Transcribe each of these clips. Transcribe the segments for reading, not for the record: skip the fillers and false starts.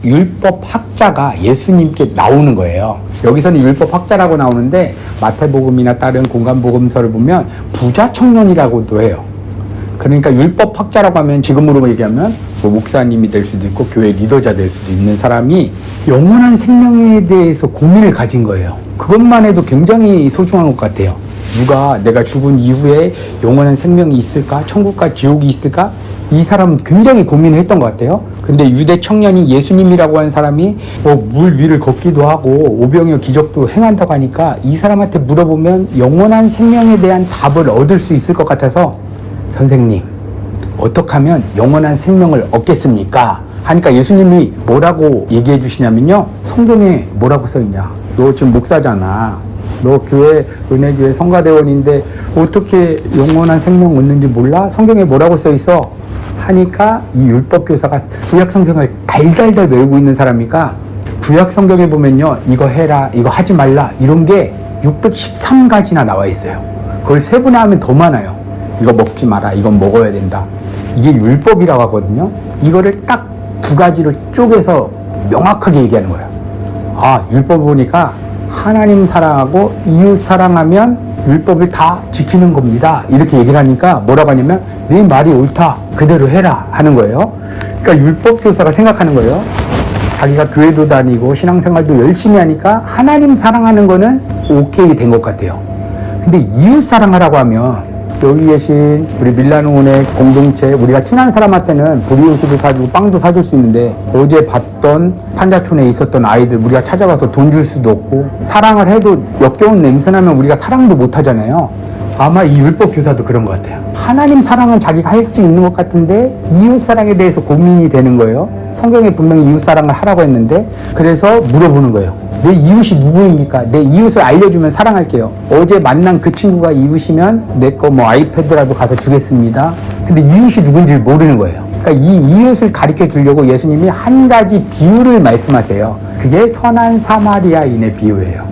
율법학자가 예수님께 나오는 거예요. 여기서는 율법학자라고 나오는데 마태복음이나 다른 공간복음서를 보면 부자 청년이라고도 해요. 그러니까 율법학자라고 하면 지금으로 얘기하면 뭐 목사님이 될 수도 있고 교회 리더자 될 수도 있는 사람이 영원한 생명에 대해서 고민을 가진 거예요. 그것만 해도 굉장히 소중한 것 같아요. 누가 내가 죽은 이후에 영원한 생명이 있을까? 천국과 지옥이 있을까? 이 사람은 굉장히 고민을 했던 것 같아요. 근데 유대 청년이 예수님이라고 하는 사람이 물 위를 걷기도 하고 오병이어 기적도 행한다고 하니까 이 사람한테 물어보면 영원한 생명에 대한 답을 얻을 수 있을 것 같아서 선생님, 어떻게 하면 영원한 생명을 얻겠습니까? 하니까 예수님이 뭐라고 얘기해 주시냐면요. 성경에 뭐라고 써있냐? 너 지금 목사잖아. 너 교회, 은혜교회 성가대원인데 어떻게 영원한 생명 얻는지 몰라? 성경에 뭐라고 써있어? 하니까 이 율법교사가 구약성경을 달달달 외우고 있는 사람이니까 구약성경에 보면요. 이거 해라, 이거 하지 말라 이런 게 613가지나 나와 있어요. 그걸 세분화하면 더 많아요. 이거 먹지 마라, 이건 먹어야 된다. 이게 율법이라고 하거든요. 이거를 딱 두 가지로 쪼개서 명확하게 얘기하는 거예요. 아, 율법 보니까 하나님 사랑하고 이웃 사랑하면 율법을 다 지키는 겁니다. 이렇게 얘기를 하니까 뭐라고 하냐면 네 말이 옳다. 그대로 해라 하는 거예요. 그러니까 율법교사가 생각하는 거예요. 자기가 교회도 다니고 신앙생활도 열심히 하니까 하나님 사랑하는 거는 오케이 된 것 같아요. 근데 이웃 사랑하라고 하면 여기 계신 우리 밀라노원의 공동체 우리가 친한 사람한테는 보리옷도 사주고 빵도 사줄 수 있는데 어제 봤던 판자촌에 있었던 아이들 우리가 찾아가서 돈 줄 수도 없고 사랑을 해도 역겨운 냄새나면 우리가 사랑도 못 하잖아요. 아마 이 율법 교사도 그런 것 같아요. 하나님 사랑은 자기가 할 수 있는 것 같은데 이웃 사랑에 대해서 고민이 되는 거예요. 성경에 분명히 이웃 사랑을 하라고 했는데 그래서 물어보는 거예요. 내 이웃이 누구입니까? 내 이웃을 알려주면 사랑할게요. 어제 만난 그 친구가 이웃이면 내 거 뭐 아이패드라도 가서 주겠습니다. 근데 이웃이 누군지 모르는 거예요. 그러니까 이 이웃을 가르쳐 주려고 예수님이 한 가지 비유를 말씀하세요. 그게 선한 사마리아인의 비유예요.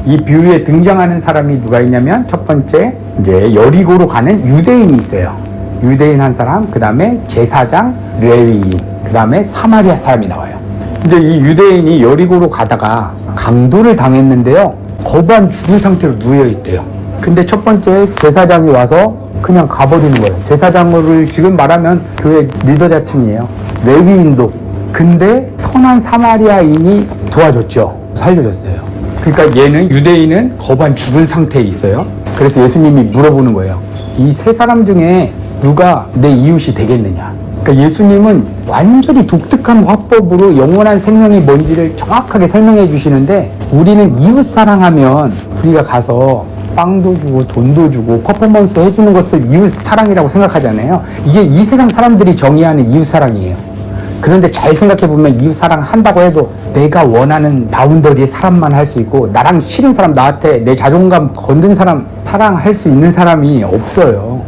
이 비유에 등장하는 사람이 누가 있냐면 첫 번째 이제 여리고로 가는 유대인이 있어요. 유대인 한 사람, 그 다음에 제사장, 레위인, 그 다음에 사마리아 사람이 나와요. 이제 이 유대인이 여리고로 가다가 강도를 당했는데요. 거반 죽은 상태로 누워있대요. 근데 첫 번째 제사장이 와서 그냥 가버리는 거예요. 제사장을 지금 말하면 교회 리더자층이에요. 레위인도. 근데 선한 사마리아인이 도와줬죠. 살려줬어요. 그러니까 얘는 유대인은 거반 죽은 상태에 있어요. 그래서 예수님이 물어보는 거예요. 이 세 사람 중에 누가 내 이웃이 되겠느냐? 그러니까 예수님은 완전히 독특한 화법으로 영원한 생명이 뭔지를 정확하게 설명해 주시는데 우리는 이웃 사랑하면 우리가 가서 빵도 주고 돈도 주고 퍼포먼스 해주는 것을 이웃 사랑이라고 생각하잖아요. 이게 이 세상 사람들이 정의하는 이웃 사랑이에요. 그런데 잘 생각해 보면 이웃 사랑 한다고 해도 내가 원하는 바운더리의 사람만 할 수 있고 나랑 싫은 사람, 나한테 내 자존감 건든 사람 사랑할 수 있는 사람이 없어요.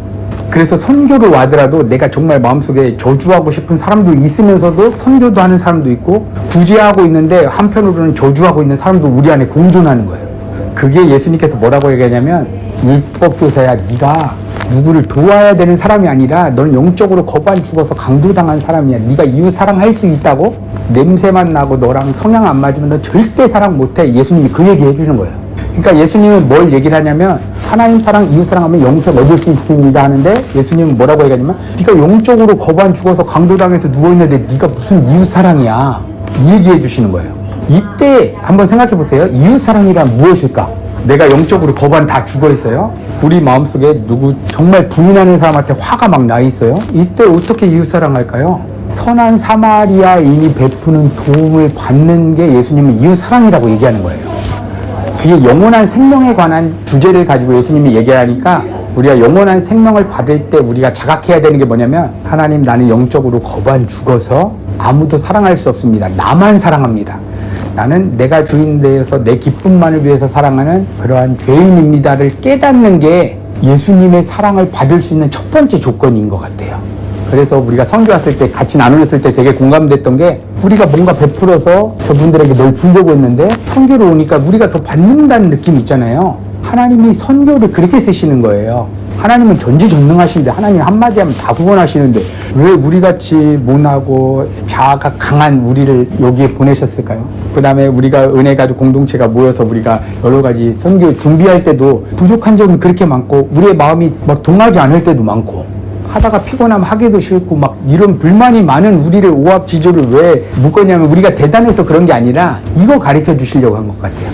그래서 선교를 와더라도 내가 정말 마음속에 저주하고 싶은 사람도 있으면서도 선교도 하는 사람도 있고 구제하고 있는데 한편으로는 저주하고 있는 사람도 우리 안에 공존하는 거예요. 그게 예수님께서 뭐라고 얘기하냐면 율법교사야, 네가 누구를 도와야 되는 사람이 아니라 너는 영적으로 거반 죽어서 강도당한 사람이야. 네가 이웃 사랑할 수 있다고? 냄새만 나고 너랑 성향 안 맞으면 너 절대 사랑 못해. 예수님이 그 얘기 해주는 거예요. 그러니까 예수님은 뭘 얘기를 하냐면 하나님 사랑, 이웃 사랑하면 영생 얻을 수 있습니다 하는데 예수님은 뭐라고 얘기하냐면 네가 영적으로 거반 죽어서 강도당해서 누워있는데 네가 무슨 이웃 사랑이야. 이 얘기해 주시는 거예요. 이때 한번 생각해 보세요. 이웃 사랑이란 무엇일까? 내가 영적으로 거반 다 죽어 있어요. 우리 마음속에 누구 정말 부인하는 사람한테 화가 막 나 있어요. 이때 어떻게 이웃 사랑할까요? 선한 사마리아인이 베푸는 도움을 받는 게 예수님은 이웃 사랑이라고 얘기하는 거예요. 그게 영원한 생명에 관한 주제를 가지고 예수님이 얘기하니까 우리가 영원한 생명을 받을 때 우리가 자각해야 되는 게 뭐냐면 하나님, 나는 영적으로 거반 죽어서 아무도 사랑할 수 없습니다. 나만 사랑합니다. 나는 내가 주인 되어서 내 기쁨만을 위해서 사랑하는 그러한 죄인입니다를 깨닫는 게 예수님의 사랑을 받을 수 있는 첫 번째 조건인 것 같아요. 그래서 우리가 선교 왔을 때 같이 나누었을 때 되게 공감됐던 게 우리가 뭔가 베풀어서 저분들에게 뭘 주려고 했는데 선교로 오니까 우리가 더 받는다는 느낌이 있잖아요. 하나님이 선교를 그렇게 쓰시는 거예요. 하나님은 전지전능하신데 하나님 한마디 하면 다 구원하시는데 왜 우리같이 못하고 자아가 강한 우리를 여기에 보내셨을까요? 그 다음에 우리가 은혜 가족 공동체가 모여서 우리가 여러 가지 선교 준비할 때도 부족한 점이 그렇게 많고 우리의 마음이 막 동하지 않을 때도 많고 하다가 피곤하면 하기도 싫고 막 이런 불만이 많은 우리를 오합지졸을 왜 묶었냐면 우리가 대단해서 그런 게 아니라 이거 가르쳐 주시려고 한 것 같아요.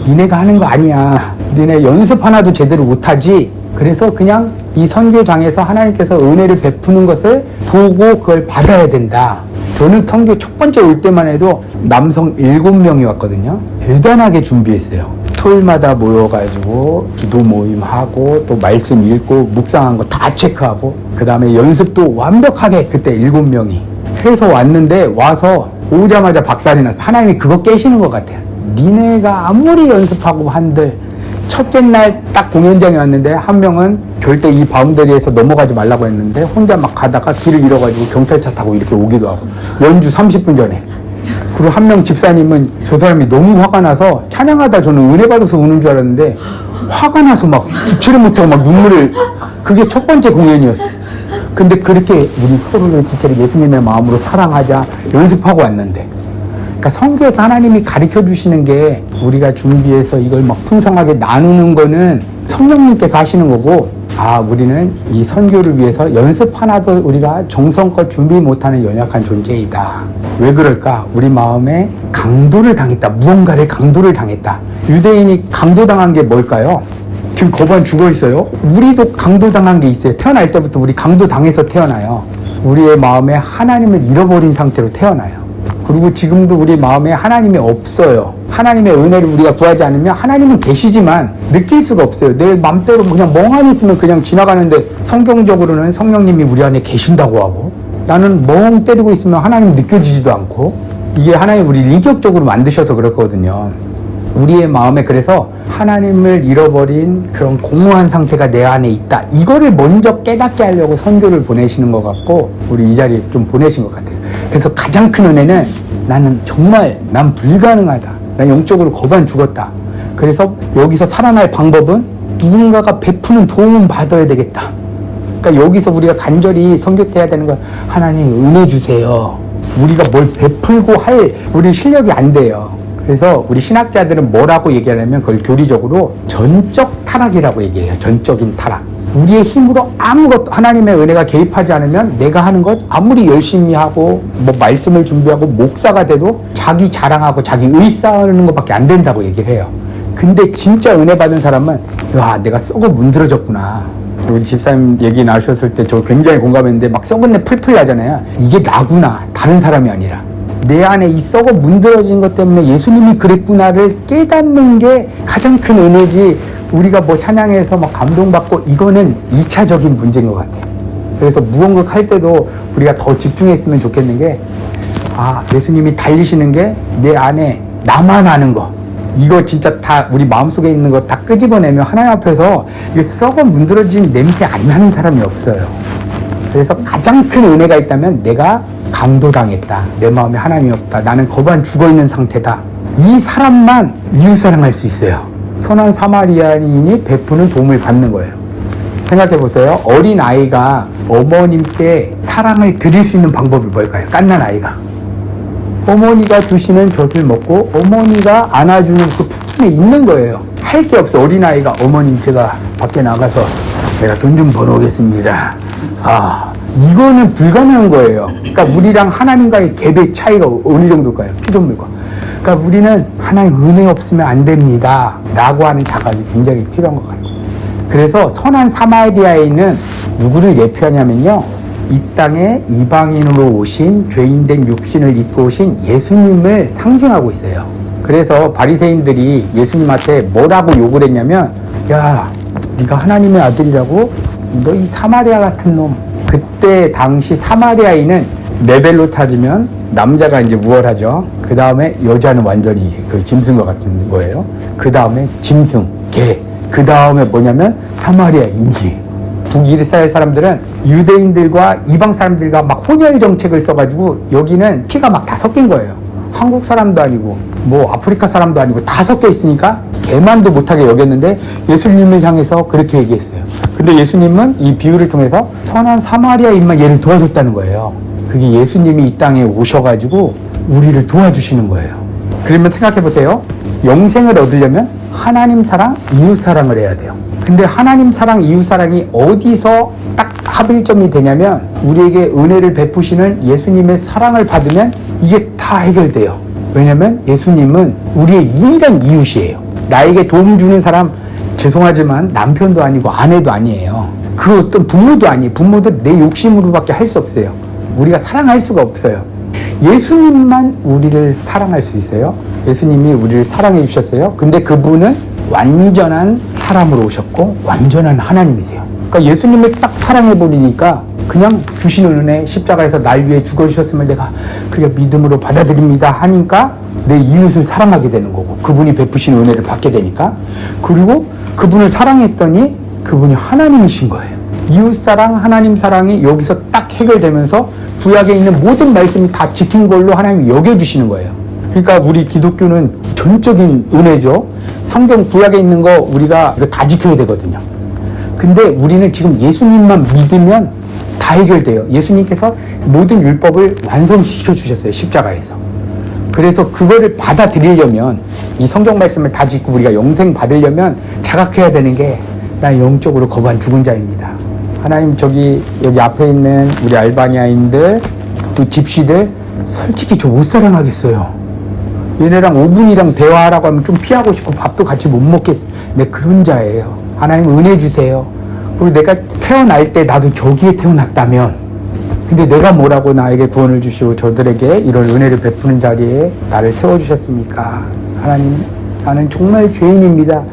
니네가 하는 거 아니야. 니네 연습 하나도 제대로 못하지. 그래서 그냥 이 선교장에서 하나님께서 은혜를 베푸는 것을 보고 그걸 받아야 된다. 저는 선교 첫 번째 올 때만 해도 남성 7명이 왔거든요. 대단하게 준비했어요. 토요일마다 모여가지고 기도 모임하고 또 말씀 읽고 묵상한 거 다 체크하고 그 다음에 연습도 완벽하게 그때 7명이 해서 왔는데 와서 오자마자 박살이 나서 하나님이 그거 깨시는 것 같아요. 니네가 아무리 연습하고 한들 첫째 날 딱 공연장에 왔는데 한 명은 절대 이 바운더리에서 넘어가지 말라고 했는데 혼자 막 가다가 길을 잃어가지고 경찰차 타고 이렇게 오기도 하고 연주 30분 전에. 그리고 한 명 집사님은 저 사람이 너무 화가 나서 찬양하다 저는 은혜 받아서 우는 줄 알았는데 화가 나서 막 주체를 못하고 막 눈물을 그게 첫 번째 공연이었어요. 근데 그렇게 우리 서로를 진짜로 예수님의 마음으로 사랑하자 연습하고 왔는데 그러니까 성경에서 하나님이 가르쳐 주시는 게 우리가 준비해서 이걸 막 풍성하게 나누는 거는 성령님께서 하시는 거고 우리는 이 선교를 위해서 연습 하나도 우리가 정성껏 준비 못하는 연약한 존재이다. 왜 그럴까? 우리 마음에 강도를 당했다. 무언가를 강도를 당했다. 유대인이 강도당한 게 뭘까요? 지금 거반 죽어 있어요. 우리도 강도당한 게 있어요. 태어날 때부터 우리 강도당해서 태어나요. 우리의 마음에 하나님을 잃어버린 상태로 태어나요. 그리고 지금도 우리 마음에 하나님이 없어요. 하나님의 은혜를 우리가 구하지 않으면 하나님은 계시지만 느낄 수가 없어요. 내 맘대로 그냥 멍하니 있으면 그냥 지나가는데 성경적으로는 성령님이 우리 안에 계신다고 하고 나는 멍 때리고 있으면 하나님 느껴지지도 않고 이게 하나님 우리 인격적으로 만드셔서 그렇거든요. 우리의 마음에 그래서 하나님을 잃어버린 그런 공허한 상태가 내 안에 있다. 이거를 먼저 깨닫게 하려고 선교를 보내시는 것 같고 우리 이 자리에 좀 보내신 것 같아요. 그래서 가장 큰 은혜는 나는 정말 난 불가능하다. 난 영적으로 거반 죽었다. 그래서 여기서 살아날 방법은 누군가가 베푸는 도움을 받아야 되겠다. 그러니까 여기서 우리가 간절히 선교 때 해야 되는 건 하나님 은혜 주세요. 우리가 뭘 베풀고 할 우리 실력이 안 돼요. 그래서 우리 신학자들은 뭐라고 얘기하냐면 그걸 교리적으로 전적 타락이라고 얘기해요. 전적인 타락. 우리의 힘으로 아무것도 하나님의 은혜가 개입하지 않으면 내가 하는 것 아무리 열심히 하고 뭐 말씀을 준비하고 목사가 돼도 자기 자랑하고 자기 의싸하는 것밖에 안 된다고 얘기를 해요. 근데 진짜 은혜 받은 사람은 내가 썩어 문드러졌구나. 우리 집사님 얘기 나오셨을 때 저 굉장히 공감했는데 막 썩은 내 풀풀 나잖아요. 이게 나구나. 다른 사람이 아니라. 내 안에 이 썩어 문드러진 것 때문에 예수님이 그랬구나를 깨닫는 게 가장 큰 은혜지 우리가 뭐 찬양해서 막 감동받고 이거는 2차적인 문제인 것 같아요. 그래서 무언가 할 때도 우리가 더 집중했으면 좋겠는 게 예수님이 달리시는 게 내 안에 나만 아는 거 이거 진짜 다 우리 마음속에 있는 거 다 끄집어내면 하나님 앞에서 이게 썩어 문드러진 냄새 안 나는 사람이 없어요. 그래서 가장 큰 은혜가 있다면 내가 강도당했다. 내 마음에 하나님이 없다. 나는 거반 죽어있는 상태다. 이 사람만 이웃사랑할 수 있어요. 선한 사마리아인이 베푸는 도움을 받는 거예요. 생각해보세요. 어린 아이가 어머님께 사랑을 드릴 수 있는 방법이 뭘까요? 갓난 아이가. 어머니가 주시는 젖을 먹고 어머니가 안아주는 그 품에 있는 거예요. 할 게 없어. 어린아이가 어머님 제가 밖에 나가서 제가 돈 좀 벌어오겠습니다. 이거는 불가능한 거예요. 그러니까 우리랑 하나님과의 갭의 차이가 어느 정도일까요? 피조물과. 그러니까 우리는 하나님 은혜 없으면 안 됩니다. 라고 하는 자각이 굉장히 필요한 것 같아요. 그래서 선한 사마리아인은 누구를 예표하냐면요. 이 땅에 이방인으로 오신 죄인된 육신을 입고 오신 예수님을 상징하고 있어요. 그래서 바리새인들이 예수님한테 뭐라고 욕을 했냐면 네가 하나님의 아들이라고? 너 이 사마리아 같은 놈. 그때 당시 사마리아인은 레벨로 따지면 남자가 이제 우월하죠. 그 다음에 여자는 완전히 그 짐승과 같은 거예요. 그 다음에 짐승, 개. 그 다음에 뭐냐면 사마리아인지. 북이스라엘 사람들은 유대인들과 이방 사람들과 막 혼혈 정책을 써가지고 여기는 피가 막 다 섞인 거예요. 한국 사람도 아니고 뭐 아프리카 사람도 아니고 다 섞여 있으니까 개만도 못하게 여겼는데 예수님을 향해서 그렇게 얘기했어요. 근데 예수님은 이 비유를 통해서 선한 사마리아인만 얘를 도와줬다는 거예요. 그게 예수님이 이 땅에 오셔가지고 우리를 도와주시는 거예요. 그러면 생각해 보세요. 영생을 얻으려면 하나님 사랑, 이웃 사랑을 해야 돼요. 근데 하나님 사랑, 이웃 사랑이 어디서 딱 합일점이 되냐면 우리에게 은혜를 베푸시는 예수님의 사랑을 받으면 이게 다 해결돼요. 왜냐면 예수님은 우리의 유일한 이웃이에요. 나에게 도움 주는 사람, 죄송하지만 남편도 아니고 아내도 아니에요. 그 어떤 부모도 아니에요. 부모도 내 욕심으로밖에 할 수 없어요. 우리가 사랑할 수가 없어요. 예수님만 우리를 사랑할 수 있어요. 예수님이 우리를 사랑해 주셨어요. 근데 그분은 완전한 사람으로 오셨고 완전한 하나님이세요. 그러니까 예수님을 딱 사랑해 버리니까 그냥 주시는 은혜, 십자가에서 날 위해 죽어주셨음을 내가 그게 믿음으로 받아들입니다 하니까 내 이웃을 사랑하게 되는 거고, 그분이 베푸신 은혜를 받게 되니까. 그리고 그분을 사랑했더니 그분이 하나님이신 거예요. 이웃사랑, 하나님 사랑이 여기서 딱 해결되면서 구약에 있는 모든 말씀이 다 지킨 걸로 하나님이 여겨주시는 거예요. 그러니까 우리 기독교는 전적인 은혜죠. 성경 구약에 있는 거 우리가 이거 다 지켜야 되거든요. 근데 우리는 지금 예수님만 믿으면 다 해결돼요. 예수님께서 모든 율법을 완성시켜 주셨어요, 십자가에서. 그래서 그거를 받아들이려면, 이 성경 말씀을 다 짓고 우리가 영생 받으려면 자각해야 되는 게, 나 영적으로 거부한 죽은 자입니다. 하나님, 여기 앞에 있는 우리 알바니아인들, 또 집시들, 솔직히 저 못 사랑하겠어요. 얘네랑 5분이랑 대화하라고 하면 좀 피하고 싶고 밥도 같이 못 먹겠어요. 내 그런 자예요. 하나님 은혜 주세요. 그리고 내가 태어날 때 나도 저기에 태어났다면, 근데 내가 뭐라고 나에게 구원을 주시고 저들에게 이런 은혜를 베푸는 자리에 나를 세워주셨습니까? 하나님, 나는 정말 죄인입니다.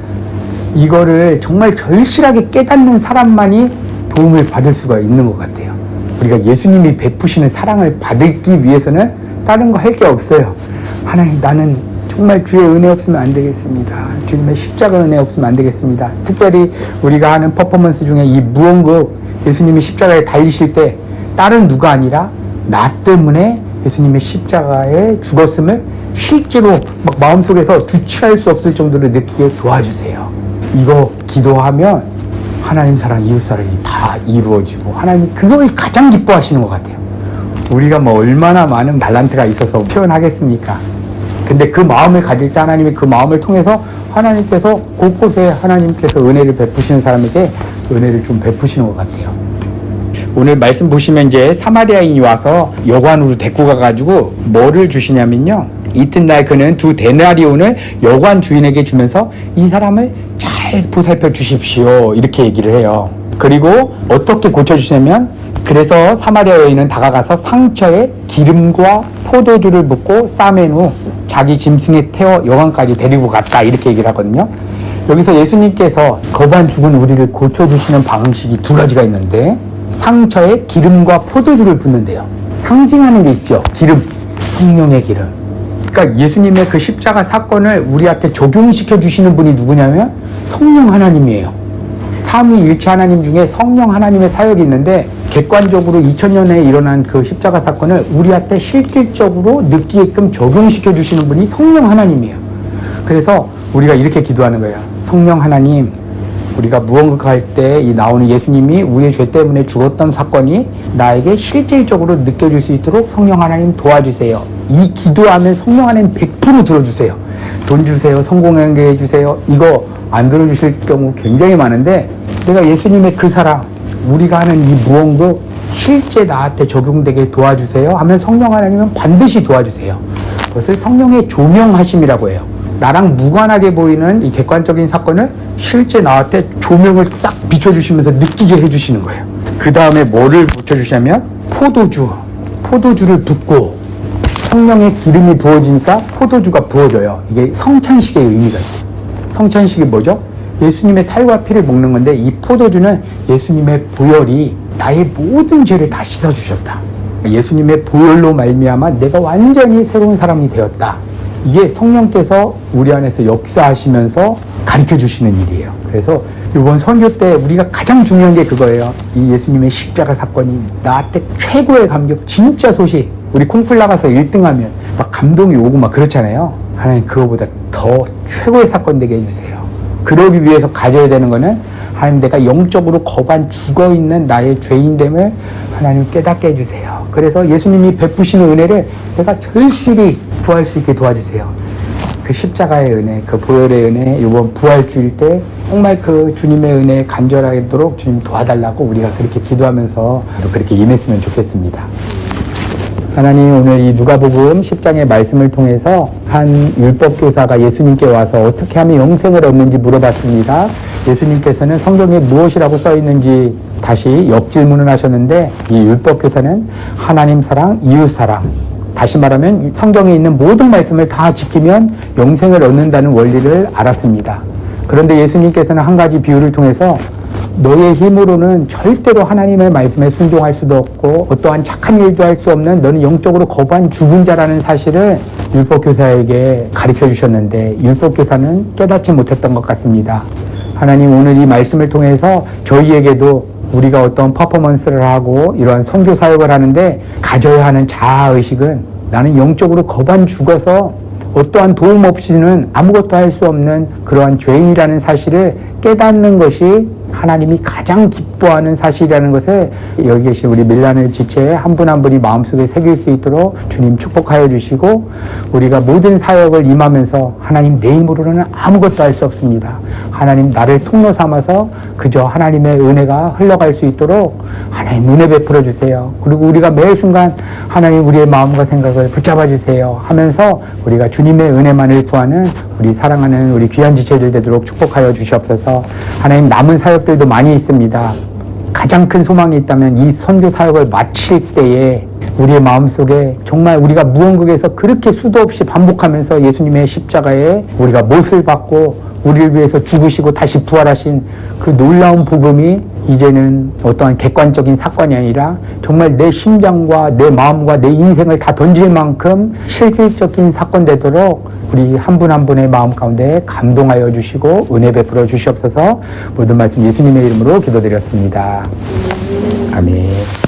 이거를 정말 절실하게 깨닫는 사람만이 도움을 받을 수가 있는 것 같아요. 우리가 예수님이 베푸시는 사랑을 받기 위해서는 다른 거 할 게 없어요. 하나님, 나는 정말 주의 은혜 없으면 안 되겠습니다. 주님의 십자가 은혜 없으면 안 되겠습니다. 특별히 우리가 하는 퍼포먼스 중에 이 무언극, 예수님이 십자가에 달리실 때 다른 누가 아니라 나 때문에 예수님의 십자가에 죽었음을 실제로 막 마음속에서 주체할 수 없을 정도로 느끼게 도와주세요. 이거 기도하면 하나님 사랑, 이웃 사랑이 다 이루어지고 하나님이 그걸 가장 기뻐하시는 것 같아요. 우리가 뭐 얼마나 많은 달란트가 있어서 표현하겠습니까? 근데 그 마음을 가질 때 하나님이 그 마음을 통해서 하나님께서 곳곳에 하나님께서 은혜를 베푸시는 사람에게 은혜를 좀 베푸시는 것 같아요. 오늘 말씀 보시면 이제 사마리아인이 와서 여관으로 데리고 가가지고 뭐를 주시냐면요, 이튿날 그는 2데나리온을 여관 주인에게 주면서 이 사람을 잘 보살펴 주십시오 이렇게 얘기를 해요. 그리고 어떻게 고쳐주시냐면, 그래서 사마리아 여인은 다가가서 상처에 기름과 포도주를 붓고 싸맨 후 자기 짐승에 태워 여관까지 데리고 갔다 이렇게 얘기를 하거든요. 여기서 예수님께서 거반 죽은 우리를 고쳐주시는 방식이 두 가지가 있는데, 상처에 기름과 포도주를 붓는데요. 상징하는 게 있죠. 기름, 성령의 기름. 그러니까 예수님의 그 십자가 사건을 우리한테 적용시켜 주시는 분이 누구냐면 성령 하나님이에요. 삼위일체 하나님 중에 성령 하나님의 사역이 있는데, 객관적으로 2000년에 일어난 그 십자가 사건을 우리한테 실질적으로 느끼게끔 적용시켜 주시는 분이 성령 하나님이에요. 그래서 우리가 이렇게 기도하는 거예요. 성령 하나님, 우리가 무언가할 때 이 나오는 예수님이 우리의 죄 때문에 죽었던 사건이 나에게 실질적으로 느껴질 수 있도록 성령 하나님 도와주세요. 이 기도하면 성령 하나님 100% 들어주세요. 돈 주세요, 성공하게 해주세요. 이거 안 들어주실 경우 굉장히 많은데, 내가 예수님의 그 사랑, 우리가 하는 이 무언가 실제 나한테 적용되게 도와주세요 하면 성령 하나님은 반드시 도와주세요. 그것을 성령의 조명하심이라고 해요. 나랑 무관하게 보이는 이 객관적인 사건을 실제 나한테 조명을 싹 비춰주시면서 느끼게 해주시는 거예요. 그 다음에 뭐를 붙여주시냐면 포도주를 붓고, 성령의 기름이 부어지니까 포도주가 부어져요. 이게 성찬식의 의미가 있어요. 성찬식이 뭐죠? 예수님의 살과 피를 먹는 건데, 이 포도주는 예수님의 보혈이 나의 모든 죄를 다 씻어주셨다. 예수님의 보혈로 말미암아 내가 완전히 새로운 사람이 되었다. 이게 성령께서 우리 안에서 역사하시면서 가르쳐 주시는 일이에요. 그래서 이번 선교 때 우리가 가장 중요한 게 그거예요. 이 예수님의 십자가 사건이 나한테 최고의 감격, 진짜 소식. 우리 콩쿨 나가서 1등하면 막 감동이 오고 막 그렇잖아요. 하나님 그거보다 더 최고의 사건 되게 해주세요. 그러기 위해서 가져야 되는 거는 하나님, 내가 영적으로 거반 죽어있는 나의 죄인됨을 하나님 깨닫게 해주세요. 그래서 예수님이 베푸시는 은혜를 내가 절실히 구할 수 있게 도와주세요. 그 십자가의 은혜, 그 보혈의 은혜, 이번 부활주일 때 정말 그 주님의 은혜 간절하도록 주님 도와달라고 우리가 그렇게 기도하면서 그렇게 임했으면 좋겠습니다. 하나님, 오늘 이 누가복음 10장의 말씀을 통해서 한 율법교사가 예수님께 와서 어떻게 하면 영생을 얻는지 물어봤습니다. 예수님께서는 성경에 무엇이라고 써 있는지 다시 역질문을 하셨는데, 이 율법교사는 하나님 사랑, 이웃 사랑, 다시 말하면 성경에 있는 모든 말씀을 다 지키면 영생을 얻는다는 원리를 알았습니다. 그런데 예수님께서는 한 가지 비유를 통해서 너의 힘으로는 절대로 하나님의 말씀에 순종할 수도 없고 어떠한 착한 일도 할 수 없는 너는 영적으로 거반 죽은 자라는 사실을 율법교사에게 가르쳐 주셨는데, 율법교사는 깨닫지 못했던 것 같습니다. 하나님, 오늘 이 말씀을 통해서 저희에게도 우리가 어떤 퍼포먼스를 하고 이러한 선교 사역을 하는데 가져야 하는 자아의식은 나는 영적으로 거반 죽어서 어떠한 도움 없이는 아무것도 할 수 없는 그러한 죄인이라는 사실을 깨닫는 것이 하나님이 가장 기뻐하는 사실이라는 것을 여기 계신 우리 밀라노 지체의 한 분 한 분이 마음속에 새길 수 있도록 주님 축복하여 주시고, 우리가 모든 사역을 임하면서 하나님, 내 힘으로는 아무것도 할 수 없습니다. 하나님, 나를 통로 삼아서 그저 하나님의 은혜가 흘러갈 수 있도록 하나님 은혜 베풀어 주세요. 그리고 우리가 매 순간 하나님, 우리의 마음과 생각을 붙잡아 주세요 하면서 우리가 주님의 은혜만을 구하는 우리 사랑하는 우리 귀한 지체들 되도록 축복하여 주시옵소서. 하나님, 남은 사역들도 많이 있습니다. 가장 큰 소망이 있다면 이 선교 사역을 마칠 때에 우리의 마음속에 정말 우리가 무언국에서 그렇게 수도 없이 반복하면서 예수님의 십자가에 우리가 못을 받고 우리를 위해서 죽으시고 다시 부활하신 그 놀라운 복음이 이제는 어떠한 객관적인 사건이 아니라 정말 내 심장과 내 마음과 내 인생을 다 던질 만큼 실질적인 사건 되도록 우리 한 분 한 분의 마음 가운데 감동하여 주시고 은혜 베풀어 주시옵소서. 모든 말씀 예수님의 이름으로 기도드렸습니다. 아멘.